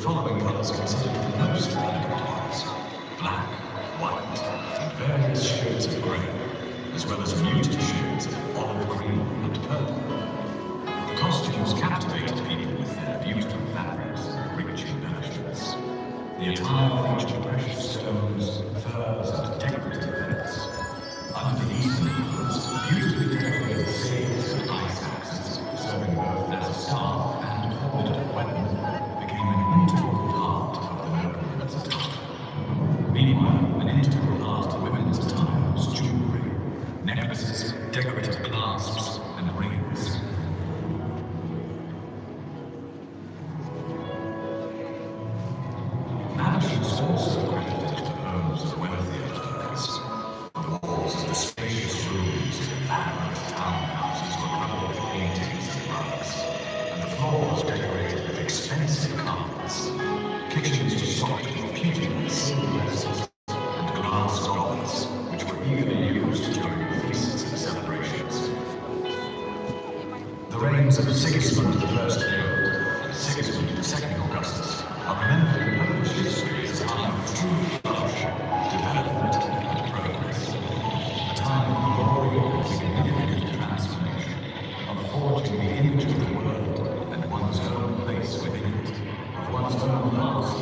following colours considered the most elegant ones: black, white, and various shades of grey, as well as muted shades of olive green and purple. The costumes captivated people with their beautiful fabrics and rich embellishments. The attire featured precious stones, furs, and decorative effects. Under the eastern influence, beautifully decorated sails and ice axes, serving both as a staff and a formidable weapon, became an integral part of the nobleman's attire. Meanwhile, an integral part of women's attire was jewellery, necklaces, decorative clasps, and rings. Mansions also credited the homes of wealthier locals. The walls of the spacious rooms in elaborate townhouses were covered with paintings and rugs, and the floors decorated with expensive carpets. Kitchens were stocked with pewter, silver vessels, and glass goblets, which were eagerly used during feasts and celebrations. The reigns of Sigismund Augustus and Sigismund Augustus are remembered in Polish history as a time of true flourishing, development, and progress. A time of glory and significant transformation, of forging the image of the world and one's own place within it, of one's own past,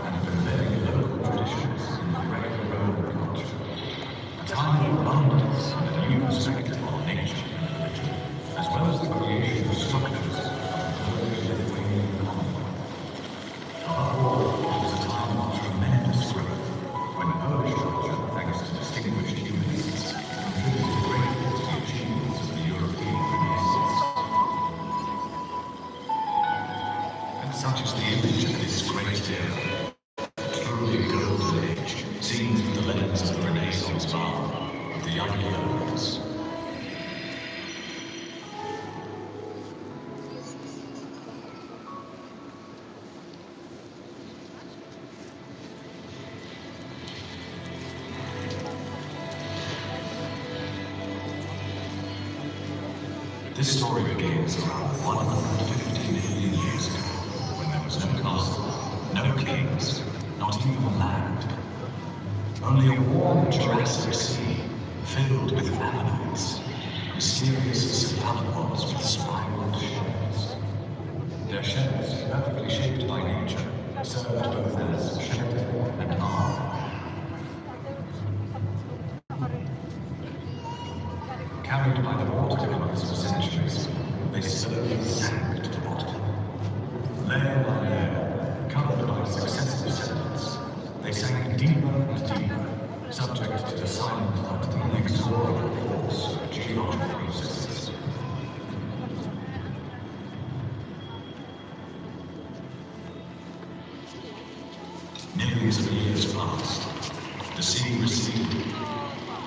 and of embedding local traditions in the Greco-Roman culture. A time of abundance and a new perspective on nature and religion, as well as the creation of structures of the Lithuanian economy. Above all, it was a time of tremendous growth, when Polish culture, thanks to distinguished humanists, contributed greatly to the achievements of the European Renaissance. And such is the image of this great era, a truly golden age, seen through the lens of the Renaissance marvel of the Jagiellonians. This story begins around 150 million years ago, when there was no castle, no kings, not even land. Only a warm Jurassic sea, filled with ammonites, mysterious cephalopods with spiraled shells. Their shells, perfectly shaped by nature, served both as shelter and armor. Carried by the water currents for centuries, they slowly sank to the bottom. Layer by layer, covered by successive sediments, they sank deeper and deeper, subject to the silent but inexorable force of geological processes. Millions of years passed. The sea receded.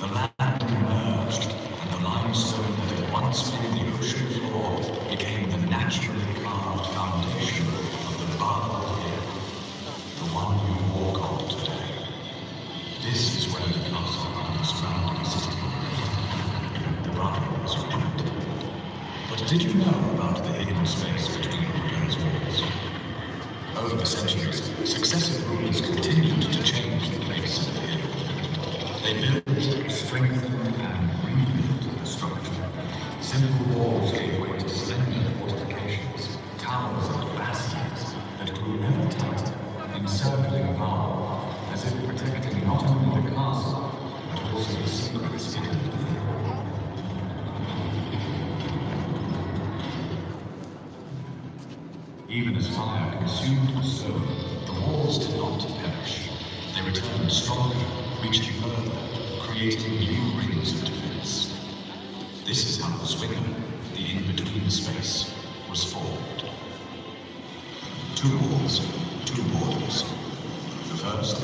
The land emerged. The limestone that had once been the ocean floor became the naturally carved foundation of the Wawel here, the one you walk on today. This is where the castle underground existed. The Wawel was built. But did you know about the hidden space between those walls? Over the centuries, successive rulers continued to change the face of the hill. They built, strengthened, and rebuilt the structure. Simple walls gave way to slender fortifications, towers and bastions that grew ever tighter, encircling Wawel, as if protecting not only the castle, but also the secrets hidden within. Even as fire consumed the stone, the walls did not perish. They returned stronger, reaching further, creating new rings of defense. This is how the swinger, the in-between space, was formed. Two walls, two borders. The first